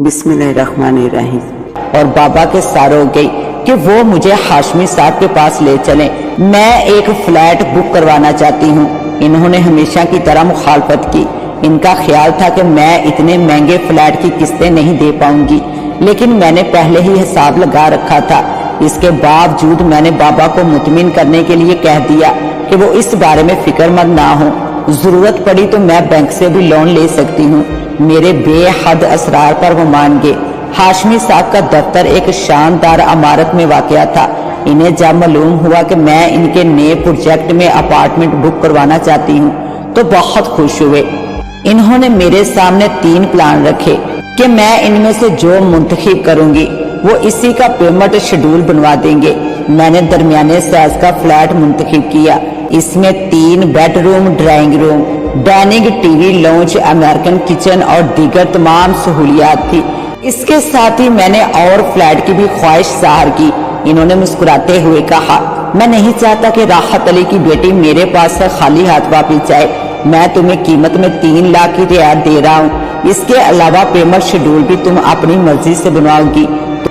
बिस्मिल्लाहिर्रहमानिर्रहीम। और बाबा के सार हो गई कि वो मुझे हाशमी साहब के पास ले चलें। मैं एक फ्लैट बुक करवाना चाहती हूँ। इन्होंने हमेशा की तरह मुखालफत की। इनका ख्याल था कि मैं इतने महंगे फ्लैट की किस्तें नहीं दे पाऊंगी, लेकिन मैंने पहले ही हिसाब लगा रखा था। इसके बावजूद मैंने बाबा को मुतमिन करने के लिए कह दिया कि वो इस बारे में फिक्रमंद ना हो। जरूरत पड़ी तो मैं बैंक से भी लोन ले सकती हूँ। मेरे बेहद असरार पर वो मान गए। हाशमी साहब का दफ्तर एक शानदार इमारत में वाक़या था। इन्हें जब मालूम हुआ कि मैं इनके नए प्रोजेक्ट में अपार्टमेंट बुक करवाना चाहती हूँ तो बहुत खुश हुए। इन्होंने मेरे सामने 3 प्लान रखे कि मैं इनमें से जो मुंतखब करूंगी वो इसी का पेमेंट शेड्यूल बनवा देंगे। मैंने दरमियाने साइज का फ्लैट मुंतखब किया। इसमें 3 bedroom, drawing room, dining, TV, launch, American kitchen और दीगर तमाम सहूलियात थी। इसके साथ ही मैंने और फ्लैट की भी ख्वाहिश जाहिर की। इन्होंने मुस्कुराते हुए कहा, मैं नहीं चाहता कि राहत अली की बेटी मेरे पास से खाली हाथ वापस जाए। मैं तुम्हें कीमत में 3 लाख की रियायत दे रहा हूँ। इसके अलावा पेमेंट शेड्यूल भी तुम अपनी मर्जी से बनवाओगी।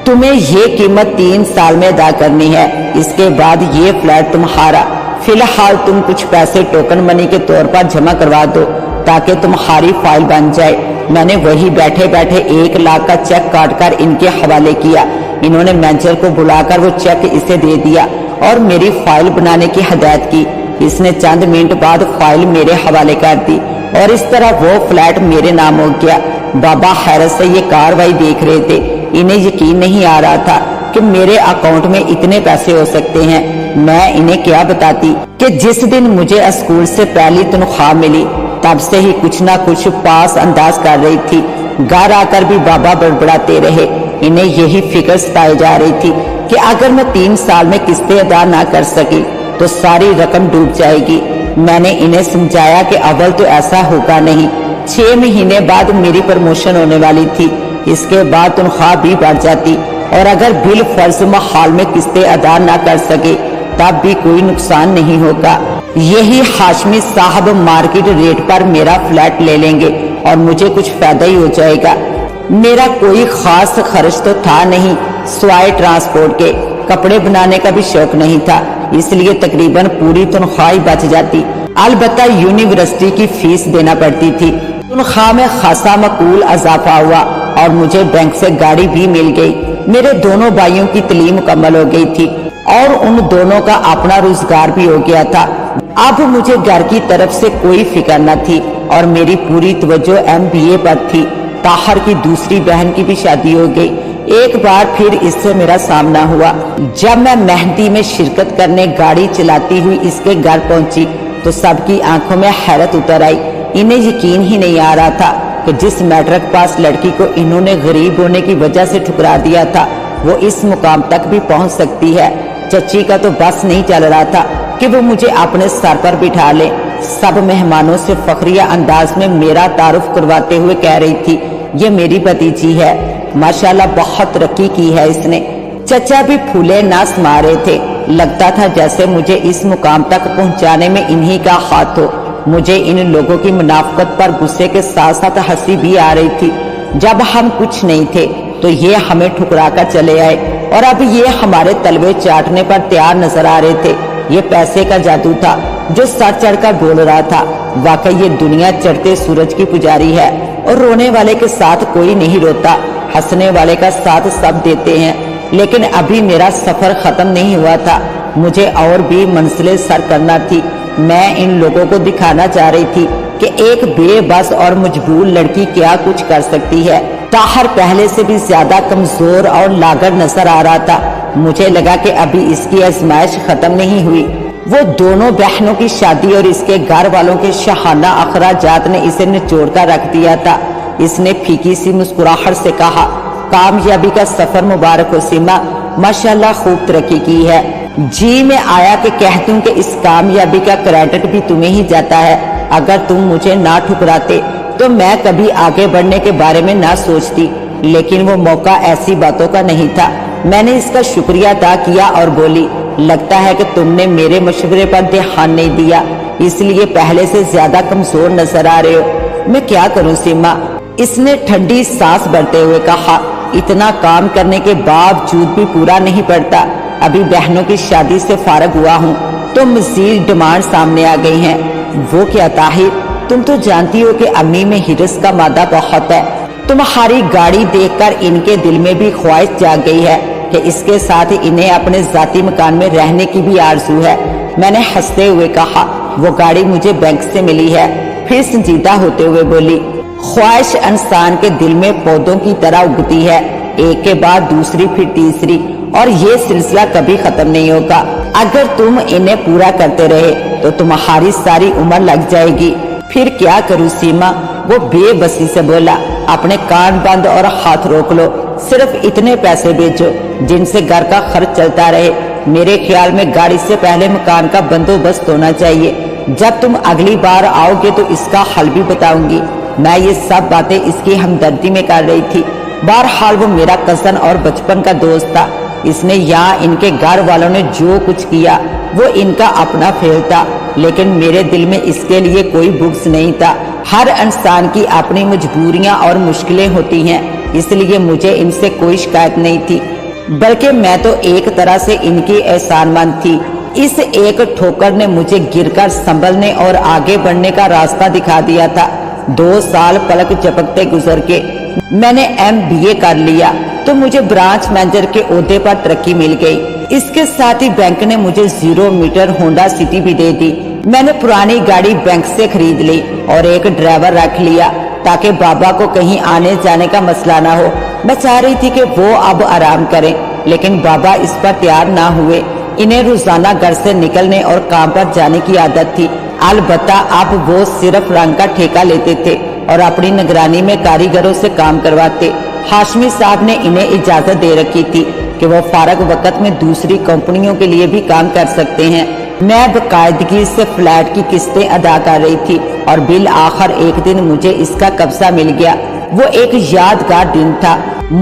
तुम्हें ये कीमत 3 साल में अदा करनी है। इसके बाद ये फ्लैट तुम्हारा। फिलहाल तुम कुछ पैसे टोकन मनी के तौर पर जमा करवा दो ताकि तुम्हारी फाइल बन जाए। मैंने वही बैठे बैठे 1 लाख का चेक काट कर इनके हवाले किया। इन्होंने मैनेजर को बुलाकर वो चेक इसे दे दिया और मेरी फाइल बनाने की हिदायत की। इसने चंद मिनट बाद फाइल मेरे हवाले कर दी और इस तरह वो फ्लैट मेरे नाम हो गया। बाबा हैरत से ये कार्रवाई देख रहे थे। इन्हें यकीन नहीं आ रहा था कि मेरे अकाउंट में इतने पैसे हो सकते हैं। मैं इन्हें क्या बताती कि जिस दिन मुझे स्कूल से पहली तनख्वाह मिली तब से ही कुछ ना कुछ पास अंदाज कर रही थी। घर आकर भी बाबा बड़बड़ाते रहे। इन्हें यही फिक्र सताई जा रही थी कि अगर मैं 3 साल में किस्तें अदा ना कर सकी तो सारी रकम डूब जाएगी। मैंने इन्हें समझाया कि अव्वल तो ऐसा होगा नहीं। 6 महीने बाद मेरी प्रमोशन होने वाली थी। इसके बाद तनख्वाह भी बढ़ जाती और अगर बिल फर्ज हाल में किस्तें अदा ना कर सके तब भी कोई नुकसान नहीं होगा। यही हाशमी साहब मार्केट रेट पर मेरा फ्लैट ले लेंगे और मुझे कुछ फायदा ही हो जाएगा। मेरा कोई खास खर्च तो था नहीं सिवाय ट्रांसपोर्ट के। कपड़े बनाने का भी शौक नहीं था, इसलिए तकरीबन पूरी तनख्वाह बच जाती। अलबत्ता यूनिवर्सिटी की फीस देना पड़ती थी। तनख्वाह में खासा मकबूल इजाफा हुआ और मुझे बैंक से गाड़ी भी मिल गई। मेरे दोनों भाइयों की तालीम मुकम्मल हो गई थी और उन दोनों का अपना रोजगार भी हो गया था। अब मुझे घर की तरफ से कोई फिक्र न थी और मेरी पूरी तवज्जो MBA पर थी। ताहर की दूसरी बहन की भी शादी हो गई। एक बार फिर इससे मेरा सामना हुआ। जब मैं मेहंदी में शिरकत करने गाड़ी चलाती हुई इसके घर पहुंची तो सबकी आंखों में हैरत उतर आई। इन्हें यकीन ही नहीं आ रहा था कि जिस मैट्रिक पास लड़की को इन्होंने गरीब होने की वजह से ठुकरा दिया था वो इस मुकाम तक भी पहुंच सकती है। चच्ची का तो बस नहीं चल रहा था कि वो मुझे अपने सर पर बिठा ले। सब मेहमानों से फखरिया अंदाज में मेरा तारुफ करवाते हुए कह रही थी, ये मेरी भतीजी है, माशाल्लाह बहुत तरक्की की है इसने। चचा भी फूले ना समा रहे थे। लगता था जैसे मुझे इस मुकाम तक पहुंचाने में इन्हीं का हाथ हो। मुझे इन लोगों की मुनाफकत पर गुस्से के साथ साथ हंसी भी आ रही थी। जब हम कुछ नहीं थे तो ये हमें ठुकरा कर चले आए और अब ये हमारे तलवे चाटने पर तैयार नजर आ रहे थे। ये पैसे का जादू था जो सर चढ़कर बोल रहा था। वाकई ये दुनिया चढ़ते सूरज की पुजारी है और रोने वाले के साथ कोई नहीं रोता, हंसने वाले का साथ सब देते हैं। लेकिन अभी मेरा सफर खत्म नहीं हुआ था। मुझे और भी मंजिलें सर करना थी। मैं इन लोगों को दिखाना चाह रही थी कि एक बेबस और मजबूर लड़की क्या कुछ कर सकती है। ताहर पहले से भी ज्यादा कमजोर और लागर नजर आ रहा था। मुझे लगा कि अभी इसकी आजमाइश खत्म नहीं हुई। वो दोनों बहनों की शादी और इसके घर वालों के शाहाना अखराजात ने इसे निचोड़ कर रख दिया था। इसने फीकी सी मुस्कुराहट से कहा, कामयाबी का सफर मुबारक हो सीमा, माशाल्लाह खूब तरक्की की है। जी मैं आया कि कह दूं कि इस कामयाबी का क्रेडिट भी तुम्हें ही जाता है। अगर तुम मुझे ना ठुकराते तो मैं कभी आगे बढ़ने के बारे में ना सोचती, लेकिन वो मौका ऐसी बातों का नहीं था। मैंने इसका शुक्रिया अदा किया और बोली, लगता है कि तुमने मेरे मशवरे पर ध्यान नहीं दिया, इसलिए पहले से ज्यादा कमजोर नजर आ रहे हो। मैं क्या करूं सीमा, اس نے ٹھنڈی سانس بھرتے ہوئے کہا، اتنا کام کرنے کے باوجود بھی پورا نہیں پڑتا۔ ابھی بہنوں کی شادی سے فارغ ہوا ہوں تو مزید ڈیمانڈ سامنے آ گئی ہیں۔ وہ کیا طاہر، تم تو جانتی ہو کہ امی میں ہرس کا مادہ بہت ہے۔ تمہاری گاڑی دیکھ کر ان کے دل میں بھی خواہش جاگ گئی ہے کہ اس کے ساتھ انہیں اپنے ذاتی مکان میں رہنے کی بھی آرزو ہے۔ میں نے ہنستے ہوئے کہا، وہ گاڑی مجھے بینک سے ملی ہے۔ پھر سنجیدہ ہوتے ہوئے بولی، خواہش انسان کے دل میں پودوں کی طرح اگتی ہے، ایک کے بعد دوسری پھر تیسری، اور یہ سلسلہ کبھی ختم نہیں ہوگا۔ اگر تم انہیں پورا کرتے رہے تو تمہاری ساری عمر لگ جائے گی۔ پھر کیا کروں سیما، وہ بے بسی سے بولا، اپنے کان بند اور ہاتھ روک لو، صرف اتنے پیسے بھیجو جن سے گھر کا خرچ چلتا رہے۔ میرے خیال میں گاڑی سے پہلے مکان کا بندوبست ہونا چاہیے۔ جب تم اگلی بار آؤ گے تو اس کا حل بھی بتاؤں گی۔ میں یہ سب باتیں اس کی ہمدردی میں کر رہی تھی۔ بہرحال وہ میرا کزن اور بچپن کا دوست تھا۔ اس نے یا ان کے گھر والوں نے جو کچھ کیا وہ ان کا اپنا فعل تھا، لیکن میرے دل میں اس کے لیے کوئی بغض نہیں تھا۔ ہر انسان کی اپنی مجبوریاں اور مشکلیں ہوتی ہیں، اس لیے مجھے ان سے کوئی شکایت نہیں تھی، بلکہ میں تو ایک طرح سے ان کی احسان مند تھی۔ اس ایک ٹھوکر نے مجھے گر کر سنبھلنے اور آگے بڑھنے کا راستہ دکھا دیا تھا۔ 2 سال پلک جھپکتے گزر کے میں نے MBA کر لیا تو مجھے برانچ مینیجر کے عہدے پر ترقی مل گئی۔ اس کے ساتھ ہی بینک نے مجھے 0 میٹر ہونڈا سٹی بھی دے دی۔ میں نے پرانی گاڑی بینک سے خرید لی اور ایک ڈرائیور رکھ لیا تاکہ بابا کو کہیں آنے جانے کا مسئلہ نہ ہو۔ میں چاہ رہی تھی کہ وہ اب آرام کریں، لیکن بابا اس پر تیار نہ ہوئے۔ انہیں روزانہ گھر سے نکلنے اور کام پر جانے کی عادت تھی، البتہ اب وہ صرف رنگ کا ٹھیکہ لیتے تھے اور اپنی نگرانی میں کاریگروں سے کام کرواتے۔ ہاشمی صاحب نے انہیں اجازت دے رکھی تھی کہ وہ فارغ وقت میں دوسری کمپنیوں کے لیے بھی کام کر سکتے ہیں۔ میں باقاعدگی سے فلیٹ کی قسطیں ادا کر رہی تھی اور بالآخر ایک دن مجھے اس کا قبضہ مل گیا۔ وہ ایک یادگار دن تھا۔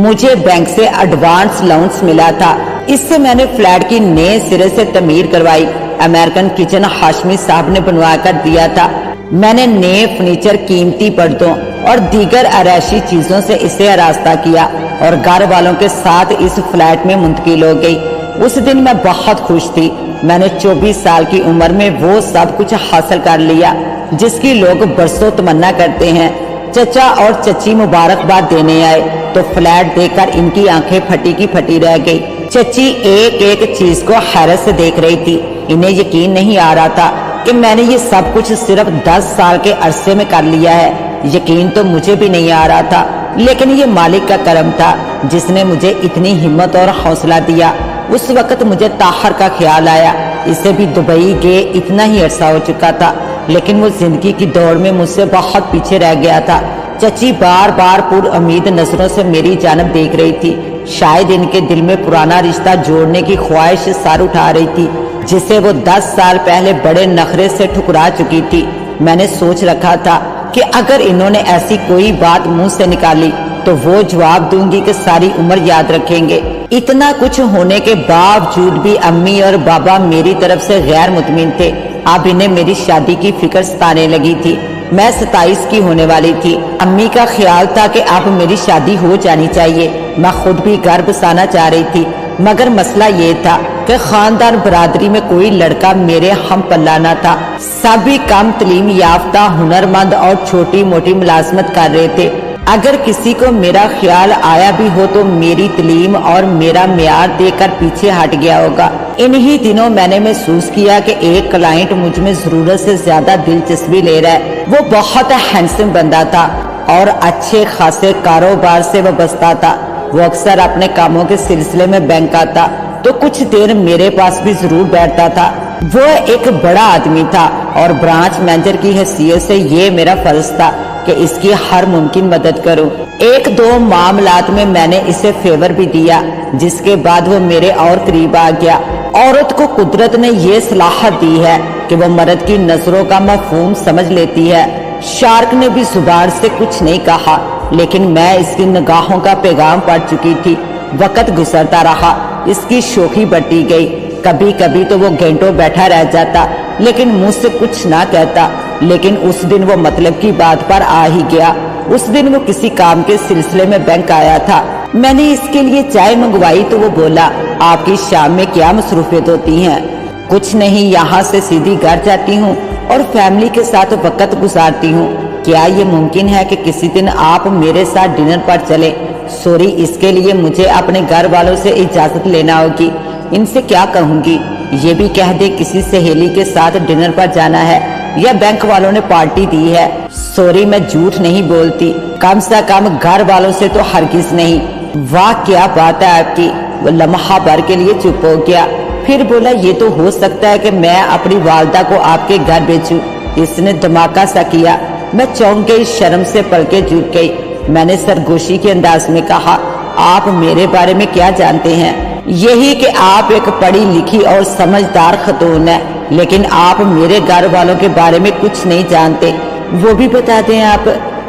مجھے بینک سے ایڈوانس لونز ملا تھا، اس سے میں نے فلیٹ کی نئے سرے سے تعمیر کروائی۔ امریکن کچن ہاشمی صاحب نے بنوا کر دیا تھا۔ میں نے نئے فرنیچر، قیمتی پردوں اور دیگر آرائشی چیزوں سے اسے آراستہ کیا اور گھر والوں کے ساتھ اس فلیٹ میں منتقل ہو گئی۔ اس دن میں بہت خوش تھی۔ میں نے 24 سال کی عمر میں وہ سب کچھ حاصل کر لیا جس کی لوگ برسوں تمنا کرتے ہیں۔ چچا اور چچی مبارکباد دینے آئے تو فلیٹ دیکھ کر ان کی آنکھیں پھٹی کی پھٹی رہ گئی۔ چچی ایک ایک چیز کو حیرت سے دیکھ رہی تھی۔ انہیں یقین نہیں آ رہا تھا کہ میں نے یہ سب کچھ صرف 10 سال کے عرصے میں کر لیا ہے۔ یقین تو مجھے بھی نہیں آ رہا تھا، لیکن یہ مالک کا کرم تھا جس نے مجھے اتنی ہمت اور حوصلہ دیا۔ اس وقت مجھے طاہر کا خیال آیا۔ اسے بھی دبئی گئے اتنا ہی عرصہ ہو چکا تھا، لیکن وہ زندگی کی دوڑ میں مجھ سے بہت پیچھے رہ گیا تھا۔ چچی بار بار پر امید نظروں سے میری جانب دیکھ رہی تھی۔ شاید ان کے دل میں پرانا رشتہ جوڑنے کی خواہش سر اٹھا رہی تھی جسے وہ 10 سال پہلے بڑے نخرے سے ٹھکرا چکی تھی۔ میں نے سوچ رکھا تھا کہ اگر انہوں نے ایسی کوئی بات منہ سے نکالی تو وہ جواب دوں گی کہ ساری عمر یاد رکھیں گے۔ اتنا کچھ ہونے کے باوجود بھی امی اور بابا میری طرف سے غیر مطمئن تھے۔ اب انہیں میری شادی کی فکر ستانے لگی تھی۔ میں 27 کی ہونے والی تھی۔ امی کا خیال تھا کہ اب میری شادی ہو جانی چاہیے۔ میں خود بھی گھر بسانا چاہ رہی تھی، مگر مسئلہ یہ تھا کہ خاندان برادری میں کوئی لڑکا میرے ہم پلہ نہ تھا۔ سبھی کم تعلیم یافتہ، ہنرمند اور چھوٹی موٹی ملازمت کر رہے تھے۔ اگر کسی کو میرا خیال آیا بھی ہو تو میری تعلیم اور میرا معیار دیکھ کر پیچھے ہٹ گیا ہوگا۔ انہی دنوں میں نے محسوس کیا کہ ایک کلائنٹ مجھ میں ضرورت سے زیادہ دلچسپی لے رہا ہے۔ وہ بہت ہینڈسم بندہ تھا اور اچھے خاصے کاروبار سے وابستہ تھا۔ وہ اکثر اپنے کاموں کے سلسلے میں بینک آتا تو کچھ دیر میرے پاس بھی ضرور بیٹھتا تھا۔ وہ ایک بڑا آدمی تھا اور برانچ مینیجر کی حیثیت سے یہ میرا فرض تھا کہ اس کی ہر ممکن مدد کروں۔ 1-2 معاملات میں میں نے اسے فیور بھی دیا، جس کے بعد وہ میرے اور قریب آ گیا۔ عورت کو قدرت نے یہ صلاحیت دی ہے کہ وہ مرد کی نظروں کا مفہوم سمجھ لیتی ہے۔ شارک نے بھی زبان سے کچھ نہیں کہا، لیکن میں اس کی نگاہوں کا پیغام پڑھ چکی تھی۔ وقت گزرتا رہا، اس کی شوخی بڑھتی گئی۔ کبھی کبھی تو وہ گھنٹوں بیٹھا رہ جاتا لیکن مجھ سے کچھ نہ کہتا، لیکن اس دن وہ مطلب کی بات پر آ ہی گیا۔ उस दिन वो किसी काम के सिलसिले में बैंक आया था। मैंने इसके लिए चाय मंगवाई तो वो बोला, आपकी शाम में क्या मसरूफियत होती हैं? कुछ नहीं, यहाँ से सीधी घर जाती हूँ और फैमिली के साथ वक्त गुजारती हूँ। क्या ये मुमकिन है कि किसी दिन आप मेरे साथ डिनर पर चलें? सॉरी, इसके लिए मुझे अपने घर वालों से इजाजत लेना होगी। इनसे क्या कहूँगी? ये भी कह दे किसी सहेली के साथ डिनर पर जाना है या बैंक वालों ने पार्टी दी है। सॉरी, मैं झूठ नहीं बोलती, कम से कम घर वालों से तो हरगिज नहीं। वाह क्या बात है आपकी। वो लम्हा भर के लिए चुप हो गया, फिर बोला, ये तो हो सकता है कि मैं अपनी वालदा को आपके घर भेजूं। इसने धमाका सा किया। मैं चौंक गई, शर्म से पलके झुक गई। मैंने सरगोशी के अंदाज में कहा, आप मेरे बारे में क्या जानते हैं? यही कि आप एक पढ़ी लिखी और समझदार खतून है, लेकिन आप मेरे घर वालों के बारे में कुछ नहीं जानते। वो भी बता दें आप।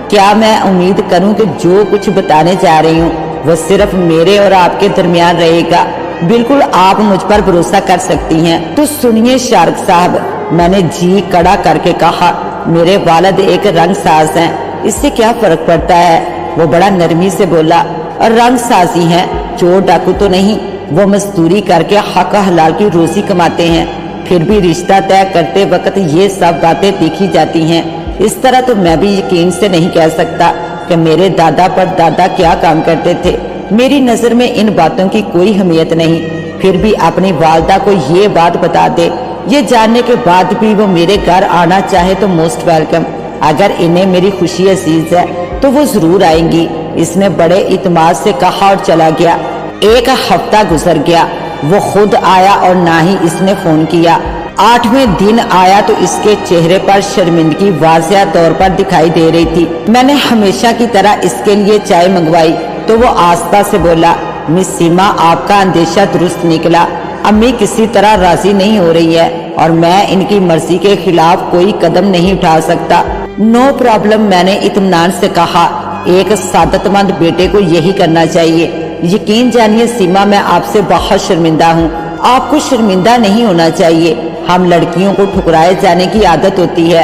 क्या मैं उम्मीद करूं कि जो कुछ बताने जा रही हूं वो सिर्फ मेरे और आपके दरमियान रहेगा? बिल्कुल, आप मुझ पर भरोसा कर सकती हैं। तो सुनिए शार्क साहब, मैंने जी कड़ा करके कहा, मेरे वालिद एक रंगसाज हैं, इससे क्या फर्क पड़ता है? वो बड़ा नरमी से बोला, और रंगसाजी हैं, चोर डाकू तो नहीं। वो मजदूरी करके हक हलाल की रोजी कमाते हैं, फिर भी रिश्ता तय करते वक्त ये सब बातें देखी जाती हैं। इस तरह तो मैं भी यकीन से नहीं कह सकता कि मेरे दादा पर दादा क्या काम करते थे। मेरी नजर में इन बातों की कोई अहमियत नहीं। फिर भी अपनी वालदा को ये बात बता दे। ये जानने के बाद भी वो मेरे घर आना चाहे तो मोस्ट वेलकम। अगर इन्हें मेरी खुशी अजीज है तो वो जरूर आएंगी। इसने बड़े इत्मीनान से कहा और चला गया। एक हफ्ता गुजर गया, वो खुद आया और ना ही इसने फोन किया। 8वें दिन आया तो इसके चेहरे पर शर्मिंदगी वाज़िया तौर पर दिखाई दे रही थी। मैंने हमेशा की तरह इसके लिए चाय मंगवाई तो वो आस्था से बोला, मिस सीमा, आपका अंदेशा दुरुस्त निकला। अम्मी किसी तरह राजी नहीं हो रही है और मैं इनकी मर्जी के खिलाफ कोई कदम नहीं उठा सकता। नो प्रॉब्लम, मैंने इत्मीनान से कहा। एक सादतमंद बेटे को यही करना चाहिए। यकीन जानिए सीमा, मैं आपसे बहुत शर्मिंदा हूँ। आपको शर्मिंदा नहीं होना चाहिए। हम लड़कियों को ठुकराए जाने की आदत होती है